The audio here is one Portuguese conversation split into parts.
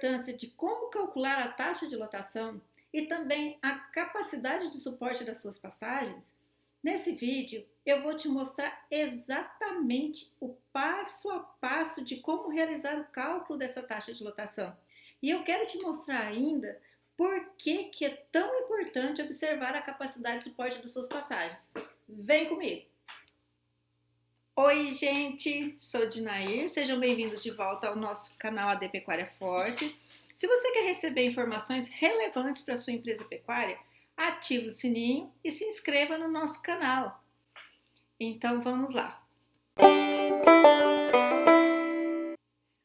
importância de como calcular a taxa de lotação e também a capacidade de suporte das suas passagens, nesse vídeo eu vou te mostrar exatamente o passo a passo de como realizar o cálculo dessa taxa de lotação. E eu quero te mostrar ainda por que é tão importante observar a capacidade de suporte das suas passagens. Vem comigo! Oi, gente! Sou Dinair, sejam bem-vindos de volta ao nosso canal AD Pecuária Forte. Se você quer receber informações relevantes para a sua empresa pecuária, ative o sininho e se inscreva no nosso canal. Então vamos lá!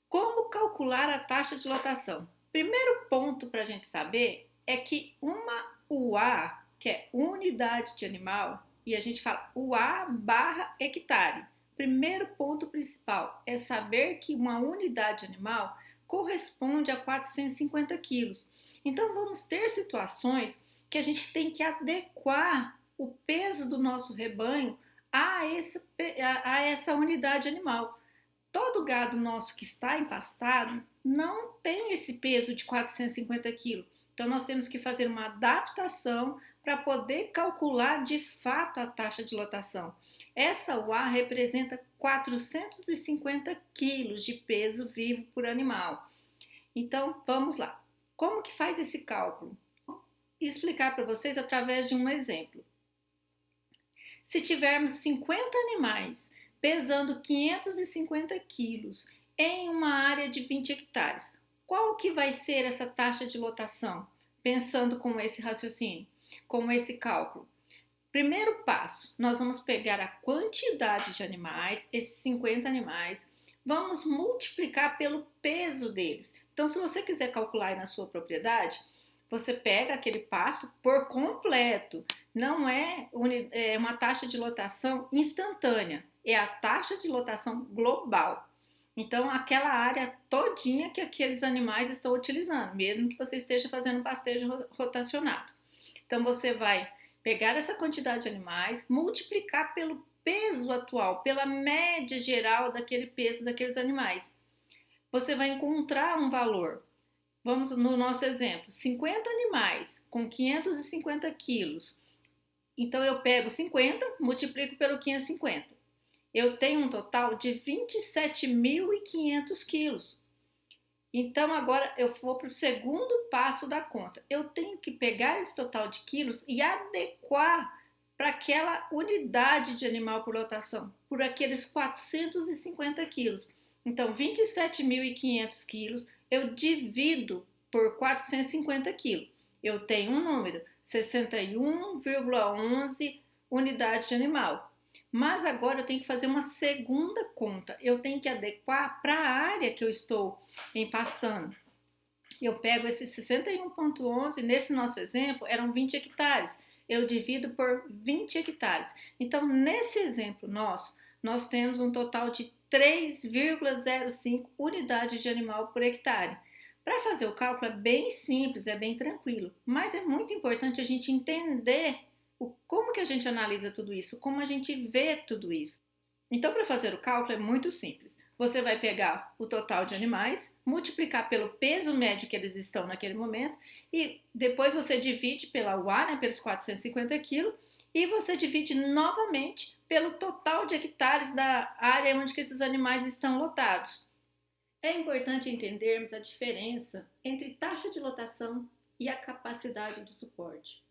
Como calcular a taxa de lotação? Primeiro ponto para a gente saber é que uma UA, que é unidade de animal, e a gente fala UA barra hectare. Primeiro ponto principal é saber que uma unidade animal corresponde a 450 quilos. Então vamos ter situações que a gente tem que adequar o peso do nosso rebanho a essa unidade animal. Todo gado nosso que está empastado não tem esse peso de 450 quilos. Então, nós temos que fazer uma adaptação para poder calcular de fato a taxa de lotação. Essa UA representa 450 quilos de peso vivo por animal. Então, vamos lá. Como que faz esse cálculo? Vou explicar para vocês através de um exemplo. Se tivermos 50 animais pesando 550 quilos em uma área de 20 hectares, qual que vai ser essa taxa de lotação? Pensando com esse raciocínio, com esse cálculo. Primeiro passo, nós vamos pegar a quantidade de animais, esses 50 animais, vamos multiplicar pelo peso deles. Então, se você quiser calcular aí na sua propriedade, você pega aquele pasto por completo. Não é uma taxa de lotação instantânea, é a taxa de lotação global. Então, aquela área todinha que aqueles animais estão utilizando, mesmo que você esteja fazendo pastejo rotacionado. Então, você vai pegar essa quantidade de animais, multiplicar pelo peso atual, pela média geral daquele peso daqueles animais. Você vai encontrar um valor. Vamos no nosso exemplo, 50 animais com 550 quilos. Então, eu pego 50, multiplico pelo 550. Eu tenho um total de 27.500 quilos. Então, agora eu vou para o segundo passo da conta. Eu tenho que pegar esse total de quilos e adequar para aquela unidade de animal por lotação, por aqueles 450 quilos. Então, 27.500 quilos eu divido por 450 quilos. Eu tenho um número, 61,11 unidades de animal. Mas agora eu tenho que fazer uma segunda conta. Eu tenho que adequar para a área que eu estou empastando. Eu pego esse 61,11, nesse nosso exemplo, eram 20 hectares. Eu divido por 20 hectares. Então, nesse exemplo nosso, nós temos um total de 3,05 unidades de animal por hectare. Para fazer o cálculo é bem simples, é bem tranquilo, mas é muito importante a gente entender como que a gente analisa tudo isso, como a gente vê tudo isso. Então, para fazer o cálculo é muito simples. Você vai pegar o total de animais, multiplicar pelo peso médio que eles estão naquele momento e depois você divide pela UA, né, pelos 450 quilos, e você divide novamente pelo total de hectares da área onde que esses animais estão lotados. É importante entendermos a diferença entre taxa de lotação e a capacidade de suporte.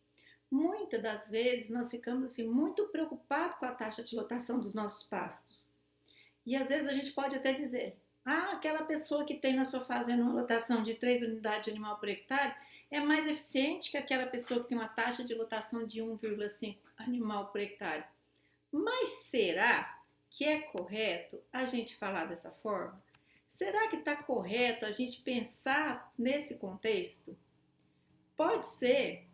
Muitas das vezes nós ficamos assim, muito preocupados com a taxa de lotação dos nossos pastos. E às vezes a gente pode até dizer, aquela pessoa que tem na sua fazenda uma lotação de 3 unidades de animal por hectare é mais eficiente que aquela pessoa que tem uma taxa de lotação de 1,5 animal por hectare. Mas será que é correto a gente falar dessa forma? Será que está correto a gente pensar nesse contexto? Pode ser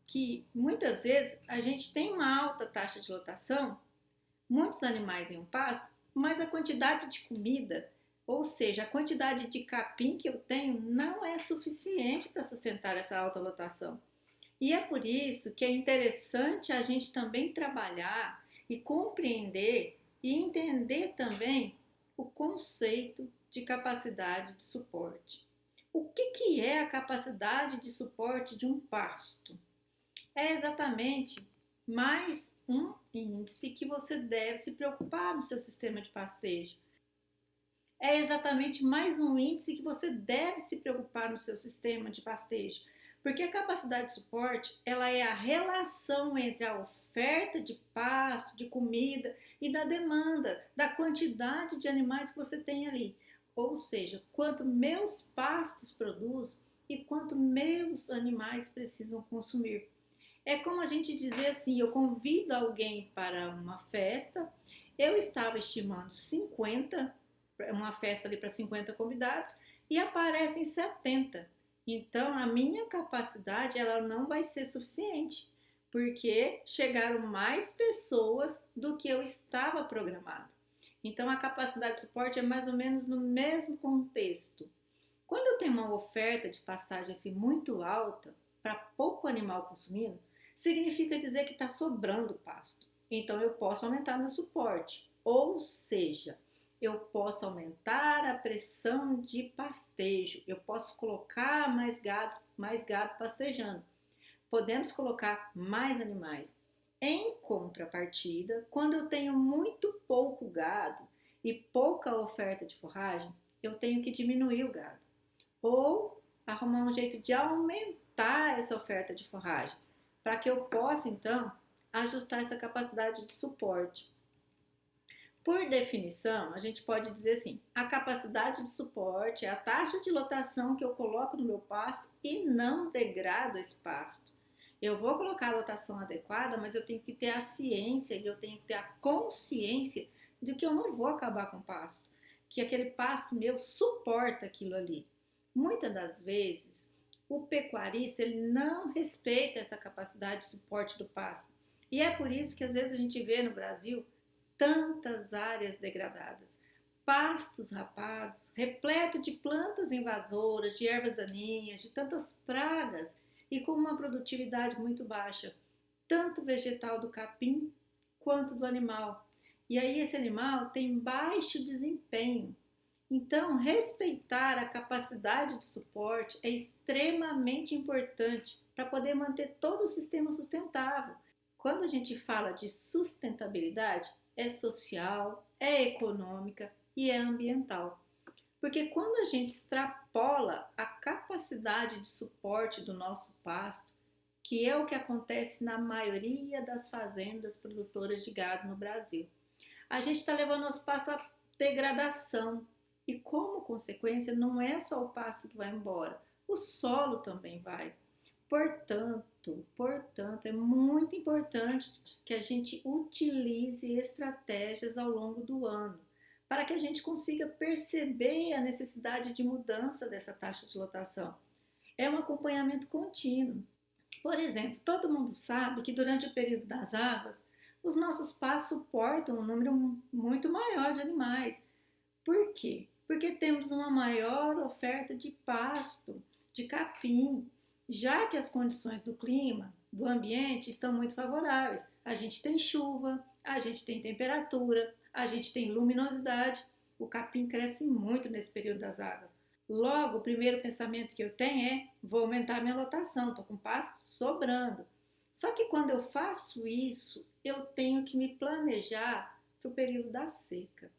que muitas vezes a gente tem uma alta taxa de lotação, muitos animais em um pasto, mas a quantidade de comida, ou seja, a quantidade de capim que eu tenho não é suficiente para sustentar essa alta lotação. E é por isso que é interessante a gente também trabalhar e compreender e entender também o conceito de capacidade de suporte. O que é a capacidade de suporte de um pasto? É exatamente mais um índice que você deve se preocupar no seu sistema de pastejo. É exatamente mais um índice que você deve se preocupar no seu sistema de pastejo, porque a capacidade de suporte, ela é a relação entre a oferta de pasto, de comida e da demanda, da quantidade de animais que você tem ali. Ou seja, quanto meus pastos produz e quanto meus animais precisam consumir. É como a gente dizer assim, eu convido alguém para uma festa, eu estava estimando 50, uma festa ali para 50 convidados, e aparecem 70. Então, a minha capacidade, ela não vai ser suficiente, porque chegaram mais pessoas do que eu estava programado. Então, a capacidade de suporte é mais ou menos no mesmo contexto. Quando eu tenho uma oferta de pastagem assim, muito alta, para pouco animal consumindo, significa dizer que está sobrando pasto. Então eu posso aumentar meu suporte. Ou seja, eu posso aumentar a pressão de pastejo. Eu posso colocar mais gado pastejando. Podemos colocar mais animais. Em contrapartida, quando eu tenho muito pouco gado e pouca oferta de forragem, eu tenho que diminuir o gado. Ou arrumar um jeito de aumentar essa oferta de forragem, para que eu possa, então, ajustar essa capacidade de suporte. Por definição, a gente pode dizer assim, a capacidade de suporte é a taxa de lotação que eu coloco no meu pasto e não degrado esse pasto. Eu vou colocar a lotação adequada, mas eu tenho que ter a ciência e eu tenho que ter a consciência de que eu não vou acabar com o pasto, que aquele pasto meu suporta aquilo ali. Muitas das vezes, o pecuarista ele não respeita essa capacidade de suporte do pasto. E é por isso que às vezes a gente vê no Brasil tantas áreas degradadas, pastos rapados, repleto de plantas invasoras, de ervas daninhas, de tantas pragas e com uma produtividade muito baixa, tanto vegetal do capim quanto do animal. E aí esse animal tem baixo desempenho. Então, respeitar a capacidade de suporte é extremamente importante para poder manter todo o sistema sustentável. Quando a gente fala de sustentabilidade, é social, é econômica e é ambiental. Porque quando a gente extrapola a capacidade de suporte do nosso pasto, que é o que acontece na maioria das fazendas produtoras de gado no Brasil, a gente está levando nosso pasto à degradação. E como consequência, não é só o pasto que vai embora, o solo também vai. Portanto, é muito importante que a gente utilize estratégias ao longo do ano, para que a gente consiga perceber a necessidade de mudança dessa taxa de lotação. É um acompanhamento contínuo. Por exemplo, todo mundo sabe que durante o período das águas, os nossos pastos suportam um número muito maior de animais. Por quê? Porque temos uma maior oferta de pasto, de capim, já que as condições do clima, do ambiente estão muito favoráveis. A gente tem chuva, a gente tem temperatura, a gente tem luminosidade. O capim cresce muito nesse período das águas. Logo, o primeiro pensamento que eu tenho é: vou aumentar minha lotação, estou com pasto sobrando. Só que quando eu faço isso, eu tenho que me planejar para o período da seca.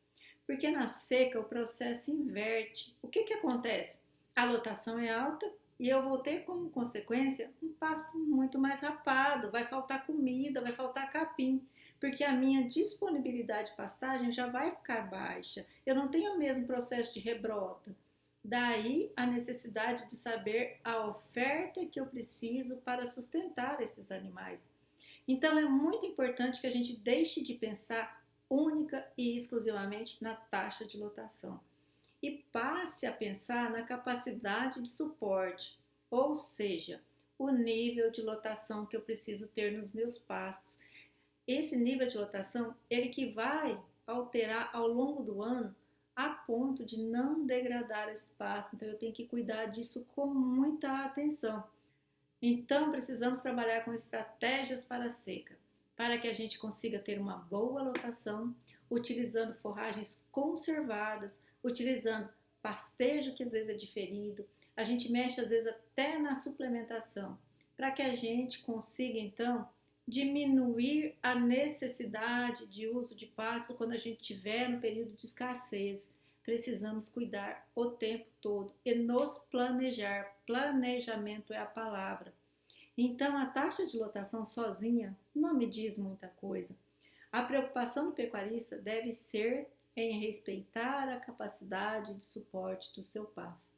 Porque na seca o processo inverte. O que acontece? A lotação é alta e eu vou ter como consequência um pasto muito mais rapado, vai faltar comida, vai faltar capim, porque a minha disponibilidade de pastagem já vai ficar baixa. Eu não tenho o mesmo processo de rebrota. Daí a necessidade de saber a oferta que eu preciso para sustentar esses animais. Então é muito importante que a gente deixe de pensar única e exclusivamente na taxa de lotação e passe a pensar na capacidade de suporte, ou seja, o nível de lotação que eu preciso ter nos meus pastos. Esse nível de lotação, ele que vai alterar ao longo do ano a ponto de não degradar esse pasto, então eu tenho que cuidar disso com muita atenção. Então precisamos trabalhar com estratégias para a seca, para que a gente consiga ter uma boa lotação, utilizando forragens conservadas, utilizando pastejo que às vezes é diferido, A gente mexe às vezes até na suplementação, para que a gente consiga então diminuir a necessidade de uso de pasto quando a gente tiver no período de escassez. Precisamos cuidar o tempo todo e nos planejar. Planejamento é a palavra. Então, a taxa de lotação sozinha não me diz muita coisa. A preocupação do pecuarista deve ser em respeitar a capacidade de suporte do seu pasto.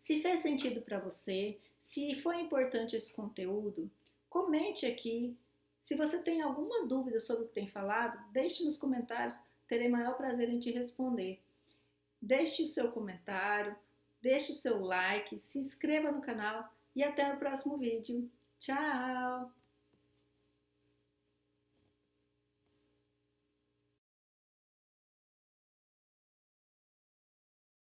Se fez sentido para você, se foi importante esse conteúdo, comente aqui. Se você tem alguma dúvida sobre o que tem falado, deixe nos comentários, terei maior prazer em te responder. Deixe o seu comentário, deixe o seu like, se inscreva no canal e até o próximo vídeo. Tchau!